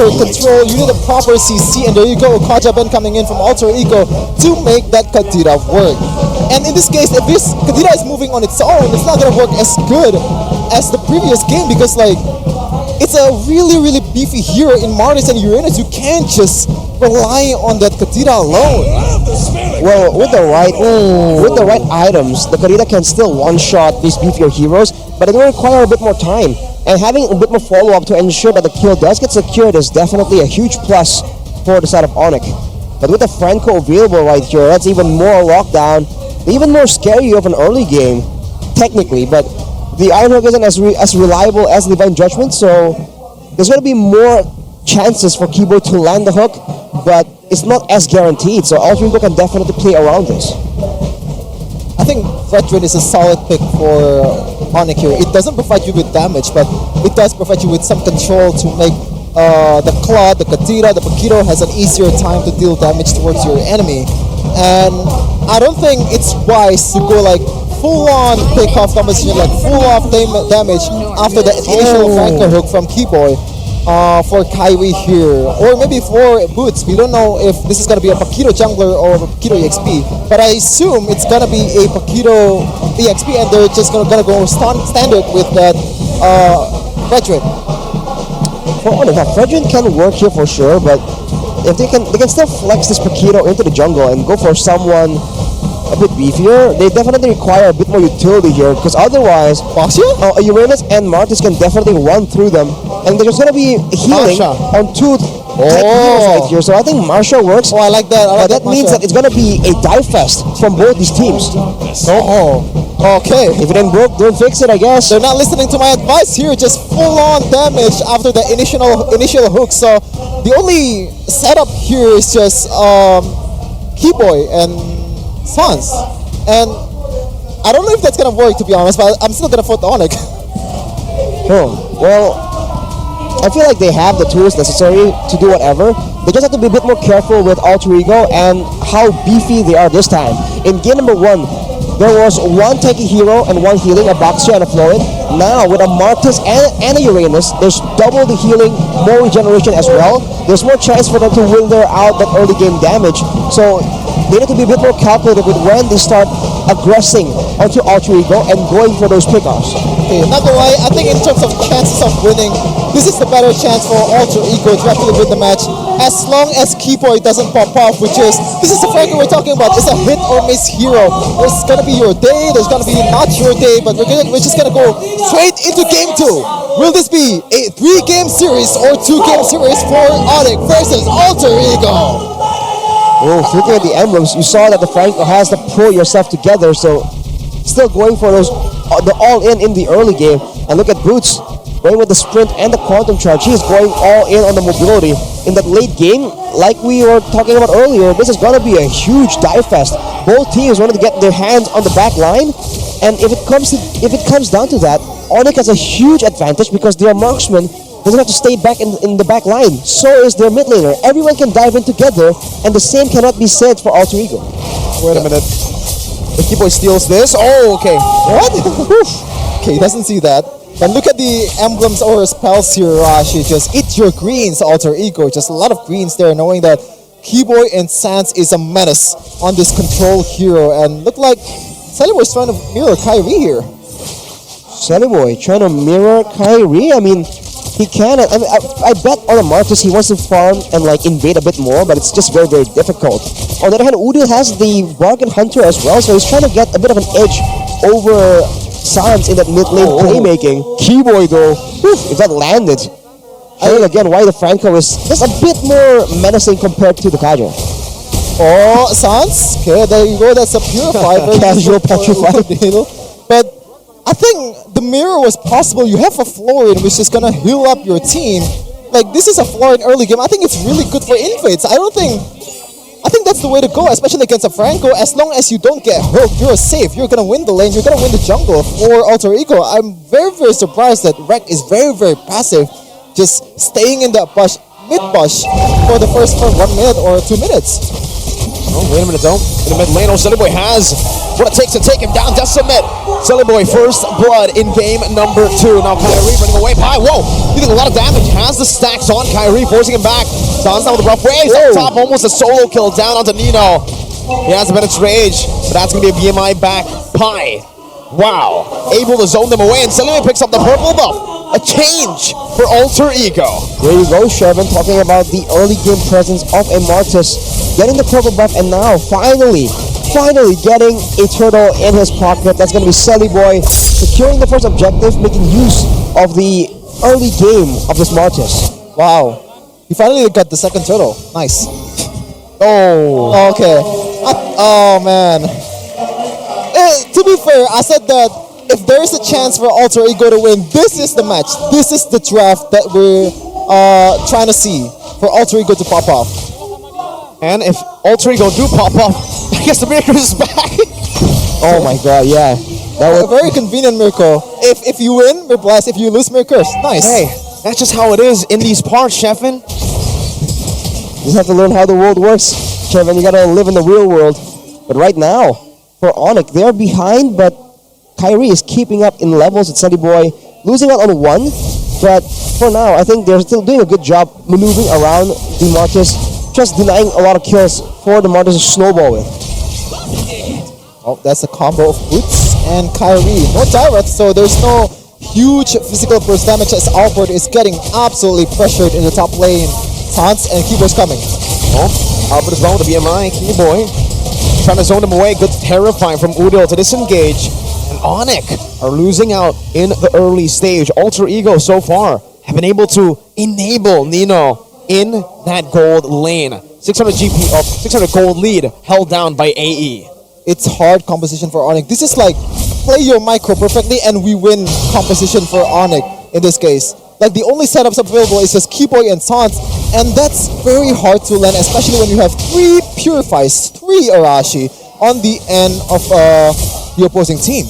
proper control, you need a proper CC, and there you go, Kaja Ben coming in from Alter Ego to make that Kadira work. And in this case, if this Kadira is moving on its own, it's not gonna work as good as the previous game because like it's a really beefy hero in Martis and Uranus. You can't just rely on that Kadira alone. Well, with the right items, the Kadira can still one-shot these beefier heroes, but it will require a bit more time. And having a bit more follow-up to ensure that the kill does get secured is definitely a huge plus for the side of Onic. But with the Franco available right here, that's even more lockdown, even more scary of an early game, technically. But the Iron Hook isn't as reliable as Divine Judgment, so there's going to be more chances for Keyboard to land the hook, but it's not as guaranteed, so Alter Ego can definitely play around this. I think Veteran is a solid pick for Onic here. It doesn't provide you with damage, but it does provide you with some control to make the Claw, the Kadira, the Paquito has an easier time to deal damage towards your enemy. And I don't think it's wise to go like full-on pick-off composition, like full-off damage after the initial Franco hook from Keyboy. For Kyrie here, or maybe for Boots. We don't know if this is going to be a Paquito jungler or a Paquito EXP, but I assume it's going to be a Paquito EXP and they're just going to go standard with that Veteran. For Onic, Veteran can work here for sure, but if they can still flex this Paquito into the jungle and go for someone a bit beefier, they definitely require a bit more utility here, because otherwise Uranus and Martis can definitely run through them, and there's going to be healing on two heroes right here. So I think Marsha works. I like that. That means that it's going to be a dive fest from both these teams. Okay. If it ain't broke, don't fix it, I guess. They're not listening to my advice here. Just full-on damage after the initial hook. So the only setup here is just Keyboy and Sans, and I don't know if that's gonna work, to be honest, but I'm still gonna vote Onic. Well, I feel like they have the tools necessary to do whatever. They just have to be a bit more careful with Alter Ego and how beefy they are this time. In game number 1, there was one tanky hero and one healing, a Boxer and a Florid. Now with a Martis and a Uranus, there's double the healing, more regeneration as well. There's more chance for them to wither out that early game damage. So they need to be a bit more calculated with when they start aggressing onto Alter Ego and going for those pickoffs. Okay, not gonna lie, I think in terms of chances of winning, this is the better chance for Alter Ego to actually win the match, as long as Keyboy doesn't pop off, which is, this is the Franco we're talking about, it's a hit or miss hero. There's gonna be your day, there's gonna be not your day, but we're just gonna go straight into game 2. Will this be a 3-game series or 2-game series for Onic versus Alter Ego? Oh, looking at the emblems, you saw that the Franco has to pull yourself together, so still going for those the all-in in the early game. And look at Boots, going with the sprint and the quantum charge. He's going all in on the mobility. In that late game, like we were talking about earlier, this is going to be a huge dive fest. Both teams wanted to get their hands on the back line, and if it comes down to that, Onic has a huge advantage because their marksman doesn't have to stay back in the back line. So is their mid laner. Everyone can dive in together, and the same cannot be said for Alter Ego. Wait a minute. The Keyboy steals this. Oh, okay. What? Okay, he doesn't see that. And look at the emblems or spells here, Rashi. Just eat your greens, Alter Ego. Just a lot of greens there, knowing that Keyboy and Sans is a menace on this control hero. And look like Celiboy's trying to mirror Kyrie here. Celiboy trying to mirror Kyrie? I mean, he can. I bet on a Martis he wants to farm and like invade a bit more, but it's just very difficult. On the other hand, Udyr has the Bargain Hunter as well, so he's trying to get a bit of an edge over Sans in that mid lane playmaking. Keyboy though, if that landed, showing again why the Franco is just a bit more menacing compared to the Kaja. Oh, Sans. Okay, there you go. That's a purified casual petrified. But I think the mirror was possible. You have a Florid which is gonna heal up your team. Like, this is a Florid early game. I think it's really good for invades. I think that's the way to go, especially against a Franco. As long as you don't get hooked, you're safe. You're gonna win the lane. You're gonna win the jungle for Alter Ego. I'm very surprised that Rek is very passive, just staying in that mid push for the first 1 minute or 2 minutes. Oh, wait a minute though. In the mid lane, Celiboy has what it takes to take him down. Just submit. Silly Boy, first blood in game number 2. Now Kyrie running away. Pi, whoa, dealing a lot of damage. Has the stacks on Kyrie, forcing him back. Sans now with the rough waves up top. Almost a solo kill down onto Nino. He has a minute's rage, but that's going to be a BMI back. Pi, wow, able to zone them away, and Silly Boy picks up the purple buff. A change for Alter Ego. There you go, Shevin, talking about the early game presence of a Martis, getting the purple buff, and now finally getting a turtle in his pocket. That's going to be Silly Boy, securing the first objective, making use of the early game of this Martis. Wow. He finally got the second turtle. Nice. Oh. Okay. Oh, man. To be fair, I said that if there is a chance for Alter Ego to win, this is the match. This is the draft that we're trying to see for Alter Ego to pop off. And if Alter Ego do pop off, I guess the miracle is back. Oh my god, yeah. That was a very convenient miracle. If you win, we're blessed. If you lose, we're cursed. Nice. Hey, that's just how it is in these parts, Sheffin. You have to learn how the world works, Shevin. You gotta live in the real world. But right now, for Onic, they're behind, but Kyrie is keeping up in levels with Silly Boy, losing out on one, but for now, I think they're still doing a good job maneuvering around the Martis, just denying a lot of kills for the Martis to snowball with. Oh, that's a combo of Boots and Kyrie. No direct, so there's no huge physical burst damage as Alfred is getting absolutely pressured in the top lane. Sans and Keyboard's coming. Oh, Albert as well with the BMI. Keyboy trying to zone him away. Good terrifying from Udil to disengage. And Onic are losing out in the early stage. Alter Ego so far have been able to enable Nino in that gold lane. 600 GP of 600 gold lead held down by AE. It's hard composition for Onic. This is like play your micro perfectly and we win composition for Onic in this case. Like the only setups available is just Keyboy and Sans, and that's very hard to land, especially when you have 3 Purifies, 3 Arashi on the end of the opposing team.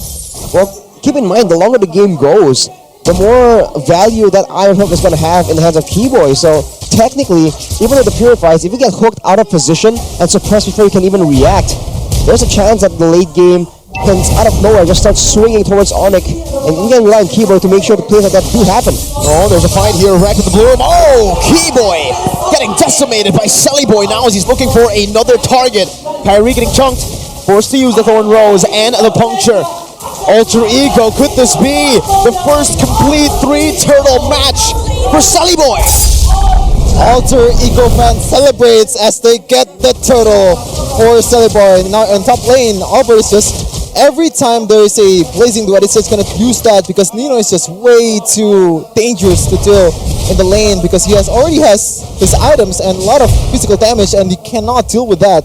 Well, keep in mind, the longer the game goes, the more value that Iron Hook is going to have in the hands of Keyboy. So technically, even with the Purifies, if you get hooked out of position and suppressed before you can even react, there's a chance that the late game can, out of nowhere, just start swinging towards Onic, and you can rely on Keyboy to make sure the plays like that do happen. Oh, there's a fight here, Wreck with the Bloom. Oh, Keyboy getting decimated by Silly Boy now as he's looking for another target. Kyrie getting chunked, forced to use the Thorn Rose and the Puncture. Alter Ego, could this be the first complete 3-turtle match for Silly Boy? Alter Ego fan celebrates as they get the turtle for Silly Boy. Now on top lane, Albert is just every time there is a blazing duet, it's just gonna use that because Nino is just way too dangerous to deal in the lane because he already has his items and a lot of physical damage and he cannot deal with that.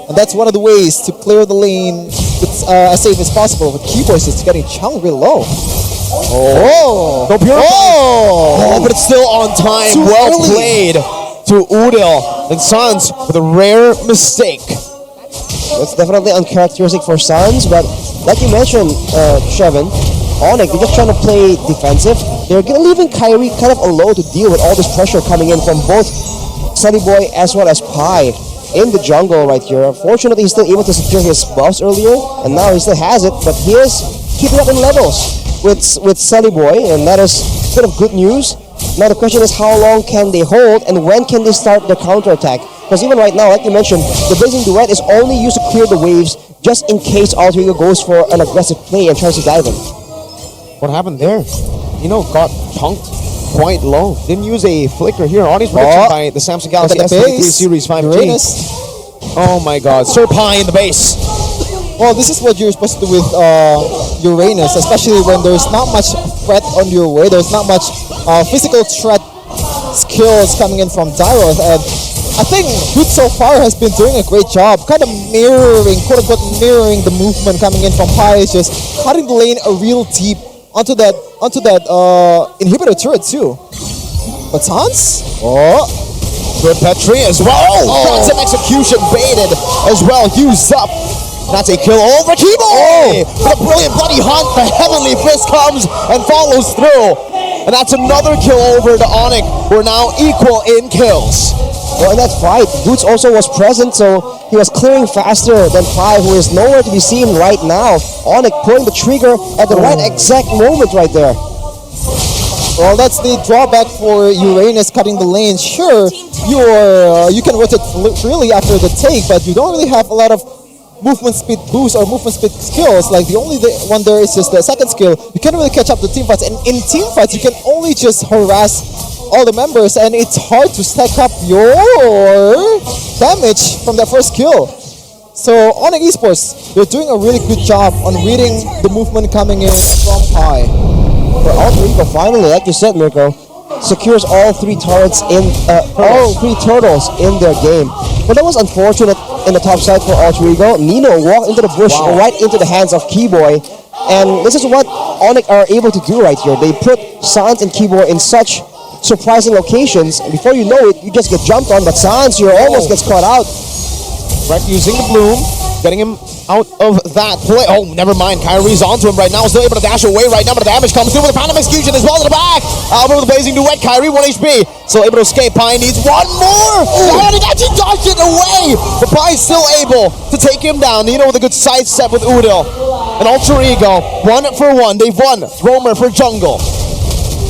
And that's one of the ways to clear the lane as safe as possible. But Keyboy is just getting chunked real low. Oh! No pure oh, but it's still on time. Too well early. played to Udil and Sans with a rare mistake. It's definitely uncharacteristic for Sans, but like you mentioned, Shevin, Onic, they're just trying to play defensive. They're leaving Kyrie kind of alone to deal with all this pressure coming in from both Silly Boy as well as Pi in the jungle right here. Fortunately, he's still able to secure his buffs earlier, and now he still has it, but he is keeping up in levels with Silly Boy, and that is a bit of good news. Now the question is how long can they hold, and when can they start their counterattack? Because even right now, like you mentioned, the Blazing Duet is only used to clear the waves just in case Alter Ego goes for an aggressive play and tries to dive in. What happened there? Got chunked quite low. Didn't use a flicker here. Audience prediction by the Samsung Galaxy S23 Series 5G. Oh my god. Sir Pi in the base. Well, this is what you're supposed to do with Uranus, especially when there's not much threat on your way. There's not much physical threat skills coming in from Dyroth, and I think Hoot so far has been doing a great job, kind of mirroring, quote-unquote, mirroring the movement coming in from Pi, is just cutting the lane a real deep onto that inhibitor turret too. But Sans? Oh. Good Petri as well. Concept execution baited as well. Used up. That's a kill over Keyboy. With a brilliant bloody hunt. The Heavenly Fist comes and follows through. And that's another kill over to Onic. We're now equal in kills. Well, in that fight, Boots also was present, so he was clearing faster than Pi, who is nowhere to be seen right now. Onic pulling the trigger at the right exact moment right there. Well, that's the drawback for Uranus cutting the lane. Sure, you can rotate freely after the take, but you don't really have a lot of movement speed boost or movement speed skills. Like the only one there is just the second skill. You can't really catch up to team fights, and in team fights you can only just harass all the members, and it's hard to stack up your damage from that first kill. So Onic Esports, they're doing a really good job on reading the movement coming in from Pi. For Alter Ego, finally, like you said, Mirko, secures all three turrets all three turtles in their game. But that was unfortunate in the top side for Alter Ego. Nino walked into the bush right into the hands of Keyboy. And this is what Onic are able to do right here. They put Sans and Keyboy in such surprising locations. And before you know it, you just get jumped on. But Sans here almost gets caught out. Right, using the bloom, getting him out of that play. Oh, never mind. Kyrie's onto him right now. Still able to dash away right now, but the damage comes through with a Phantom Execution as well to the back. Albert with the blazing duet. Kyrie 1 HP. Still able to escape. Pi needs one more. And he actually dodged it away. But Pi is still able to take him down. Nino with a good side step with Udil. And Alter Ego, 1 for 1. They've won. Roamer for jungle.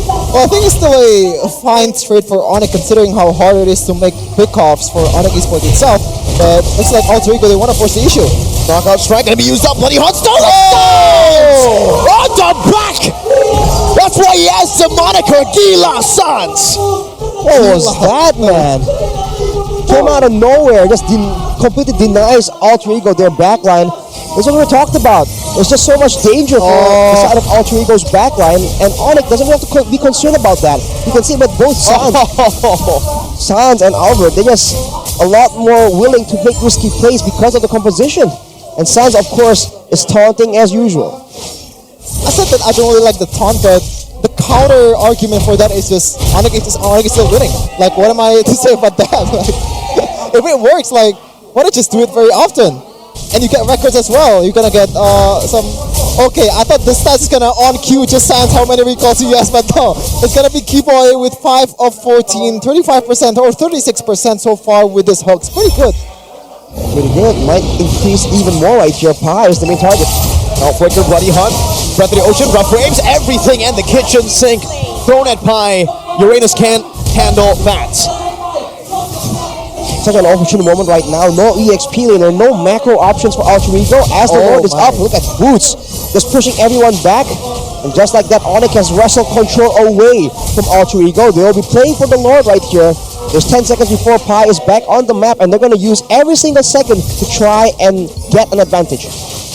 Well, I think it's still a fine trade for Onic considering how hard it is to make pickoffs for Onic Esports itself. But looks like Alter Ego, they want to force the issue. Knockout strike gonna be used up. Bloody hot stone. Oh! On the back. That's why he has the moniker Gila Sans. What was that, man? Came out of nowhere, just completely denies Alter Ego their backline. That's what we talked about. There's just so much danger for the side of Alter Ego's backline, and Onic doesn't have to be concerned about that. You can see that both Sans and Albert, they're just a lot more willing to make risky plays because of the composition. And Sans, of course, is taunting as usual. I said that I don't really like the taunt, but the counter argument for that is just Onic is still winning. Like, what am I to say about that? Like, if it works, like, why don't you just do it very often? And you get records as well. You're gonna get some. Okay, I thought the stats is gonna on cue just sounds how many recalls he has, but no, it's gonna be Keyboy with 5 of 14, 35% or 36% so far with this hooks. Pretty good. Pretty good. Might increase even more right here. Pi is the main target. Now quicker bloody hunt. Breath of the ocean, rough waves, everything and the kitchen sink thrown at Pi. Uranus can't handle that. Such an opportune moment right now. No EXP laner, no macro options for Alter Ego. As the Lord is up, look at Boots just pushing everyone back. And just like that, Onic has wrestled control away from Alter Ego. They will be playing for the Lord right here. There's 10 seconds before Pi is back on the map, and they're going to use every single second to try and get an advantage.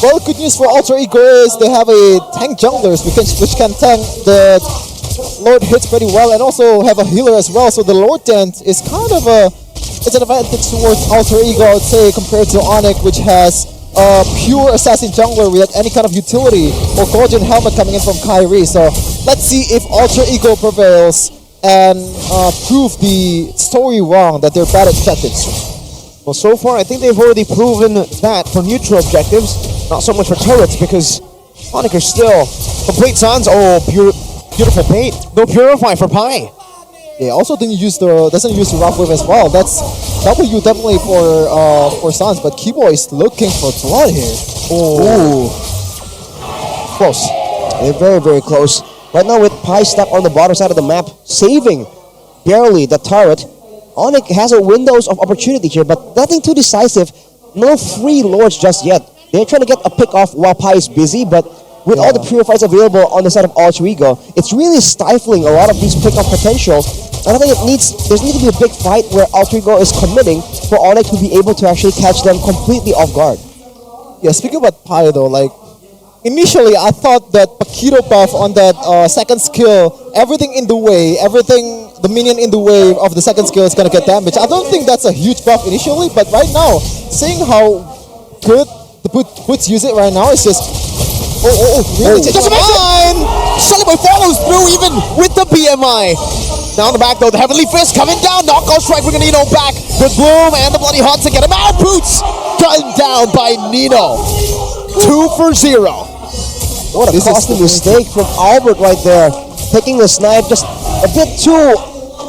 Well, good news for Alter Ego is they have a tank junglers which can tank the Lord hits pretty well, and also have a healer as well. So the Lord Dent is kind of it's an advantage towards Alter Ego, I would say, compared to Onic, which has a pure assassin jungler without any kind of utility or Guardian Helmet coming in from Kyrie. So let's see if Alter Ego prevails and prove the story wrong that they're bad at objectives. Well, so far, I think they've already proven that for neutral objectives, not so much for turrets, because Onic are still complete Sans. Oh, beautiful bait. No Purify for Pi. Yeah, also doesn't use the rough wave as well. That's W definitely for Sans, but Keyboy is looking for blood here. Ooh. Close. They're very, very close. Right now with Pi stuck on the bottom side of the map, saving barely the turret. Onic has a windows of opportunity here, but nothing too decisive. No free lords just yet. They're trying to get a pick off while Pi is busy, but with all the purifiers available on the side of Alter Ego, it's really stifling a lot of these pick-off potential. And I think there needs to be a big fight where Alter Ego is committing for Onic to be able to actually catch them completely off guard. Yeah, speaking about Pi though, like, initially I thought that Paquito buff on that second skill, everything in the way, the minion in the way of the second skill is gonna get damaged. I don't think that's a huge buff initially, but right now, seeing how good the Boots use it right now, it's just really Doesn't make it. Celebrate follows through even with the BMI. Down the back though, the Heavenly Fist coming down. Knockout strike, we're gonna Nino back with Bloom and the bloody Hot to get him out. Boots gunned down by Nino. 2 for 0. What a costly mistake from Albert right there. Taking the snipe just a bit too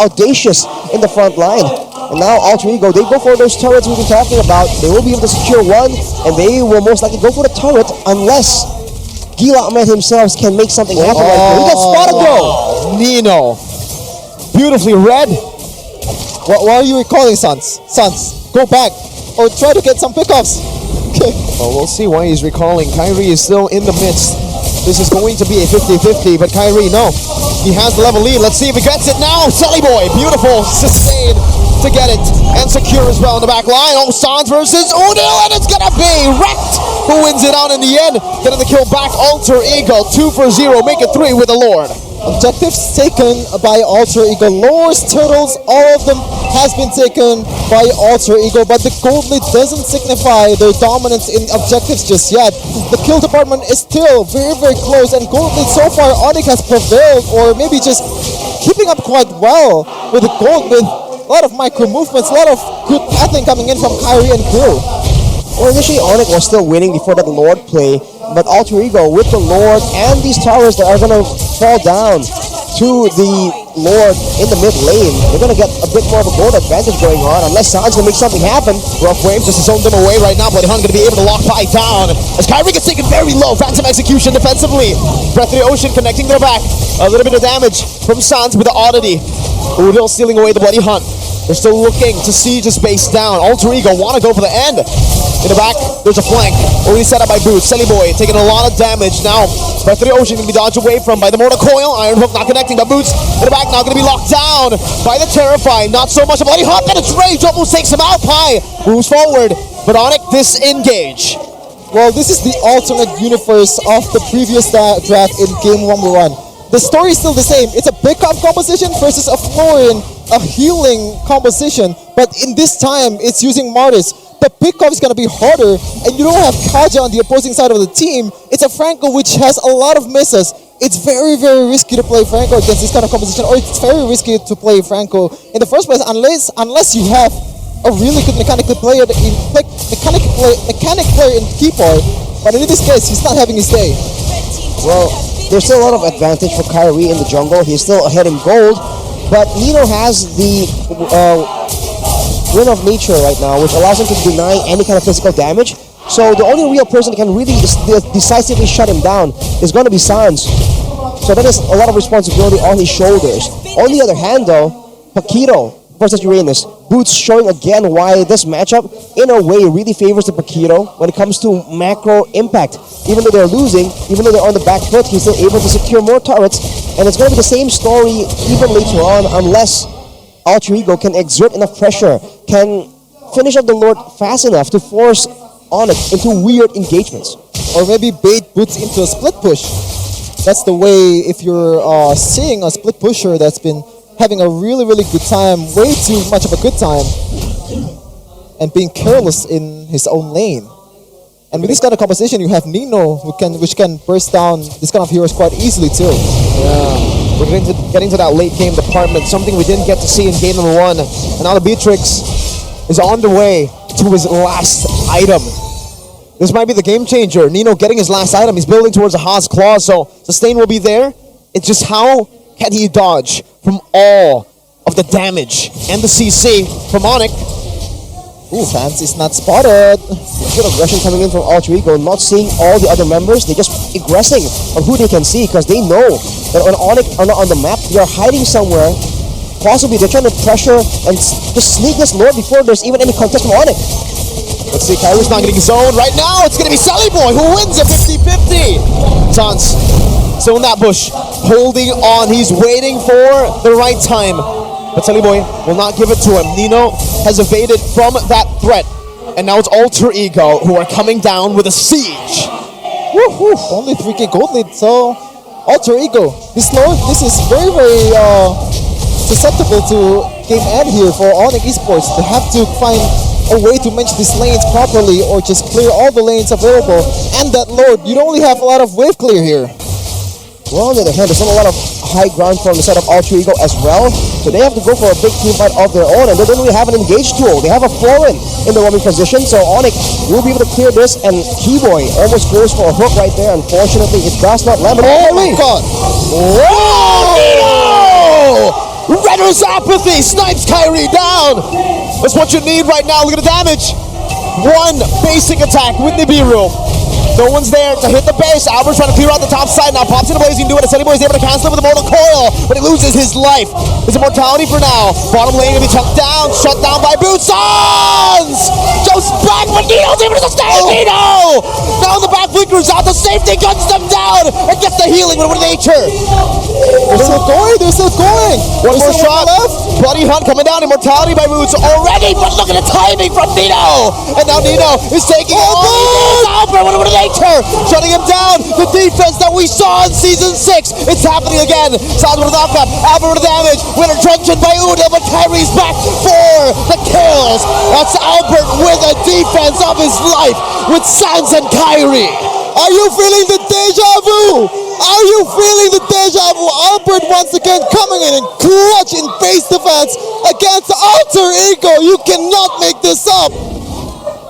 audacious in the front line. And now Alter Ego, they go for those turrets we've been talking about. They will be able to secure one, and they will most likely go for the turret unless Gila Ahmed himself can make something happen right there. He gets spotted though. Nino, beautifully read. Why are you recalling, Sons? Sons, go back or try to get some pickoffs. Okay. Well, we'll see why he's recalling. Kyrie is still in the midst. This is going to be a 50-50, but Kyrie, no. He has the level lead. Let's see if he gets it now. Sully Boy, beautiful, sustain to get it. And secure as well in the back line. Oh, Sans versus Odell, and it's gonna be Wrecked who wins it out in the end. Getting the kill back, Alter Ego, 2 for 0, make it 3 with the Lord. Objectives taken by Alter Ego. Lowers, Turtles, all of them has been taken by Alter Ego, but the gold lead doesn't signify their dominance in objectives just yet. The kill department is still very, very close, and gold lead so far, Onic has prevailed, or maybe just keeping up quite well with the gold with a lot of micro movements, a lot of good pathing coming in from Kyrie and Grill. Well, initially Onic was still winning before that Lord play, but Alter Ego with the Lord and these towers that are going to fall down to the Lord in the mid lane, they're going to get a bit more of a gold advantage going on unless San's going to make something happen. Rough Waves just zone them away right now. Bloody Hunt going to be able to lock Pi down as Kyrie gets taken very low. Phantom execution defensively. Breath of the Ocean connecting their back. A little bit of damage from Sans with the Oddity. Udil stealing away the Bloody Hunt. They're still looking to siege his base down. Alter Ego want to go for the end. In the back, there's a flank. Already set up by Boots. Selly Boy taking a lot of damage. Now, Breath of the Ocean going to be dodged away from by the Mortal Coil. Iron Hook not connecting, but Boots in the back now going to be locked down by the Terrify. Not so much a Bloody Hunt, and it's Rage almost takes him out. Pi moves forward, but Onic disengage. Well, this is the alternate universe of the previous draft in game 1v1. The story is still the same. It's a pickup composition versus a Florian, a healing composition, but in this time, it's using Martis. The pickup is going to be harder, and you don't have Kaja on the opposing side of the team. It's a Franco which has a lot of misses. It's very, very risky to play Franco against this kind of composition, or it's very risky to play Franco in the first place unless you have a really good mechanic player in keyboard. But in this case, he's not having his day. Well, there's still a lot of advantage for Kyrie in the jungle. He's still ahead in gold, but Nino has the Win of Nature right now, which allows him to deny any kind of physical damage. So the only real person that can really decisively shut him down is going to be Sans. So that is a lot of responsibility on his shoulders. On the other hand though, Paquito versus Uranus, Boots showing again why this matchup in a way really favors the Paquito when it comes to macro impact. Even though they're losing, even though they're on the back foot, he's still able to secure more turrets, and it's going to be the same story even later on unless Alter Ego can exert enough pressure, can finish up the Lord fast enough to force Onic into weird engagements. Or maybe bait Boots into a split push. That's the way, if you're seeing a split pusher that's been having a really, really good time, way too much of a good time, and being careless in his own lane. And with this kind of composition, you have Nino, which can burst down this kind of heroes quite easily too. Yeah. We're getting to that late game department, something we didn't get to see in game number 1. And now the Beatrix is on the way to his last item. This might be the game changer. Nino getting his last item. He's building towards a Haas Claw, so sustain will be there. It's just how can he dodge from all of the damage and the CC from Onic. Ooh, Fans is not spotted. Good aggression coming in from Alter Ego, not seeing all the other members. They're just aggressing on who they can see because they know that when Onic are not on the map, they are hiding somewhere. Possibly they're trying to pressure and just sneak this Lord before there's even any contest from Onic. Let's see, Kyrie's not getting zoned right now. It's going to be Sally Boy who wins it 50-50. Sans still in that bush, holding on. He's waiting for the right time. But Sally Boy will not give it to him. Nino has evaded from that threat. And now it's Alter Ego who are coming down with a siege. Woohoo! Only 3k gold lead, so Alter Ego. This is very, very susceptible to game end here for Onic Esports. They have to find a way to manage these lanes properly or just clear all the lanes available. And that Lord, you don't really have a lot of wave clear here. Well, on the other hand, there's not a lot of high ground from the side of Alter Ego as well. So they have to go for a big team fight of their own, and they don't really have an engage tool. They have a Florin in the roaming position, so Onic will be able to clear this, and Keyboy almost goes for a hook right there. Unfortunately, it does not land. Oh my god! Whoa! Renner's apathy snipes Kyrie down. That's what you need right now. Look at the damage. One basic attack with Nibiru. No one's there to hit the base. Albert's trying to clear out the top side now. Pops into Blazing Do it. Sunny Boy is able to cancel it with a mortal coil, but he loses his life. His immortality for now. Bottom lane gonna be chucked down, shut down by Bootsons! Joe's back, but Nino's able to sustain Nino! Now the back flickers out, the safety guns them down and gets the healing with nature. They're still going. They're still going. One more There's shot. left. Bloody Hunt coming down. Immortality by Boots already, but look at the timing from Nino! And now Nino is taking Albert! What nature! Shutting him down! The defense that we saw in Season 6! It's happening again! Sounds with a knockup. Albert with the damage. Winner truncheon by Udil, but Kyrie's back for the kills! That's Albert with a defense of his life with Sans and Kyrie! Are you feeling the deja vu? Are you feeling the deja vu? Albert once again coming in and clutch in face defense against Alter Ego. You cannot make this up.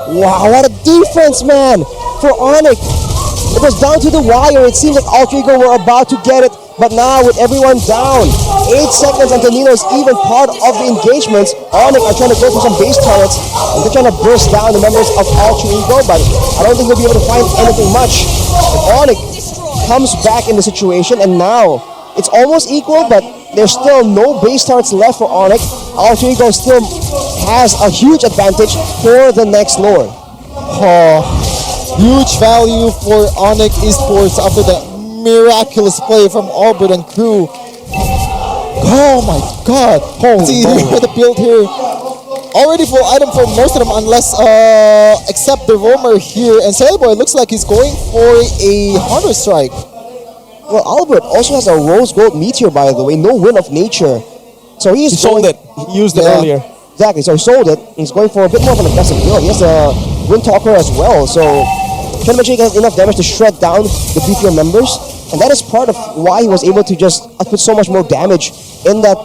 Wow, what a defense, man, for Onic. It was down to the wire. It seemed like Alter Ego were about to get it, but now with everyone down, 8 seconds until Nino is even part of the engagements, Onic are trying to go for some base turrets, and they're trying to burst down the members of Alter Ego, but I don't think they'll be able to find anything much. And Onic comes back in the situation, and now it's almost equal, but there's still no base turrets left for Onic. Alter Ego still has a huge advantage for the next lore. Huge value for Onic Esports after the miraculous play from Albert and crew. Oh my god. See the build here. Already full item for most of them, unless except the roamer here. And Sailboy looks like he's going for a Hunter Strike. Well, Albert also has a rose gold meteor, by the way, no Wind of Nature. So he sold it. He used it earlier. Exactly, so he sold it. He's going for a bit more of an aggressive build. He has a Wind Talker as well, so can't mention he has enough damage to shred down the BPO members. And that is part of why he was able to just put so much more damage in that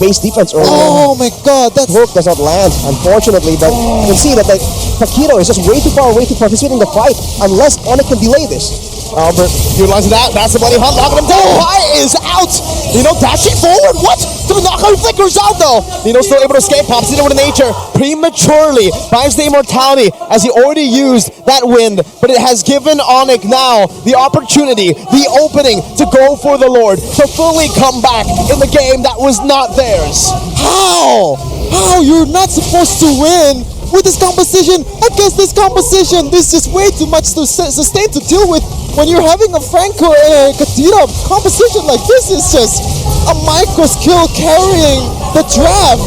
base defense earlier. Oh my god, that's... Hook does not land, unfortunately, but you can see that the Paquito is just way too far away to participate in the fight unless Onic can delay this. Albert utilizing that. That's the Bloody Hunt knocking him down. Pi is out. Nino dashing forward. What? The knockout flickers out though. Nino's still able to escape. Pops it over to nature prematurely. Finds the immortality as he already used that wind. But it has given Onic now the opportunity, the opening to go for the Lord, to fully come back in the game that was not theirs. How? How? You're not supposed to win with this composition against this composition. This is just way too much to sustain to deal with when you're having a Franco and a Katira composition like this. Is just a micro skill carrying the draft.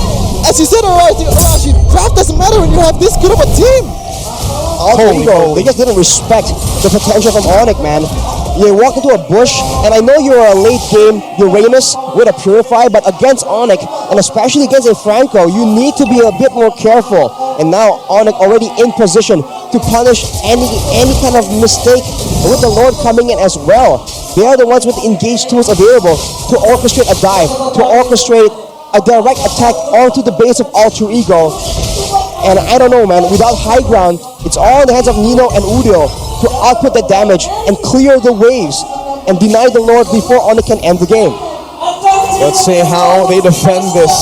As you said already, draft doesn't matter when you have this good of a team. They just didn't respect the potential from Onic, man. You walk into a bush, and I know you're a late game Uranus with a Purify, but against Onic, and especially against a Franco, you need to be a bit more careful. And now Onic already in position to punish any kind of mistake with the Lord coming in as well. They are the ones with the engaged tools available to orchestrate a dive, to orchestrate a direct attack onto the base of Alter Ego. And I don't know, man, without high ground, it's all in the hands of Nino and Udil to output the damage and clear the waves and deny the Lord before Onic can end the game. Let's see how they defend this.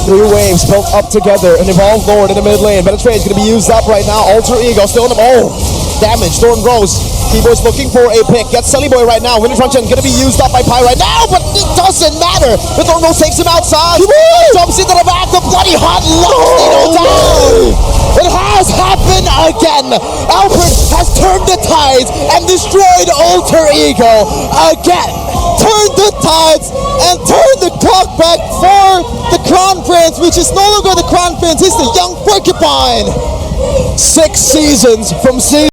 3 waves built up together. An evolved Lord in the mid lane. Better is going to be used up right now. Alter Ego still in the... Oh! Damage. Thorn Rose. T-Boy's looking for a pick. Gets Sully Boy right now. Winter Truncheon going to be used up by Pi right now, but it doesn't matter. The Thorn Rose takes him outside. Jumps into the back. The Bloody Hot locks Nino down. It has happened again. Albert has turned the tides and destroyed Alter Ego again. Turn the tides and turn the clock back for the Crown Prince, which is no longer the Crown Prince, he's the young porcupine. 6 seasons from season